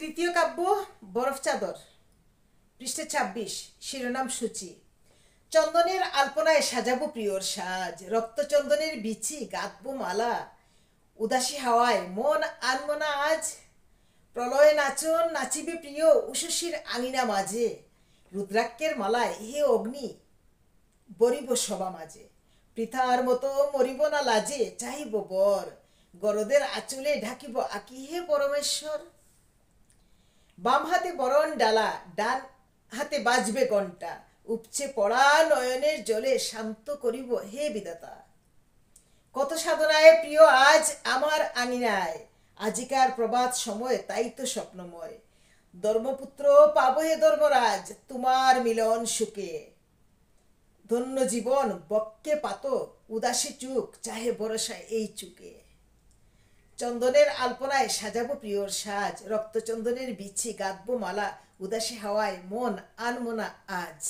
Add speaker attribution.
Speaker 1: তৃতীয় কাব্য বরফ চাদর, পৃষ্ঠা ২৬, শিরোনাম সূচি। চন্দনের আলপনায় সাজাবো প্রিয়র সাজ, রক্তচন্দনের বিচি গাঁথবো মালা, উদাসী হাওয়ায় মন আনবো না আজ। প্রলয় নাচন নাচিবে প্রিয় উষসীর আঙিনা মাঝে, রুদ্রাক্ষের মালায় হে অগ্নি বরিব সবা মাঝে। পৃথার মতো মরিব না লাজে, চাহিব বর, গরদের আঁচলে ঢাকিব আকি হে পরমেশ্বর। বাম হাতে বরণ ডালা, ডান হাতে বাজবে ঘণ্টা, উপচে পড়া নয়নের জলে শান্ত করিব হে বিধাতা। কত সাধনায় প্রিয় আজ আমার আঙিনায়, আজিকার প্রভাত সময় তাই তো স্বপ্নময়। ধর্মপুত্র পাব হে ধর্মরাজ, তোমার মিলন সুখে। ধন্য জীবন বক্ষে পাত, উদাসী চুক চাহে ভরসায় এই চুকে। চন্দনের আলপনায় সাজাবো প্রিয়র সাজ, রক্তচন্দনের বিছি গাঁথবো মালা, উদাসী হাওয়ায় মন আনমো না আজ।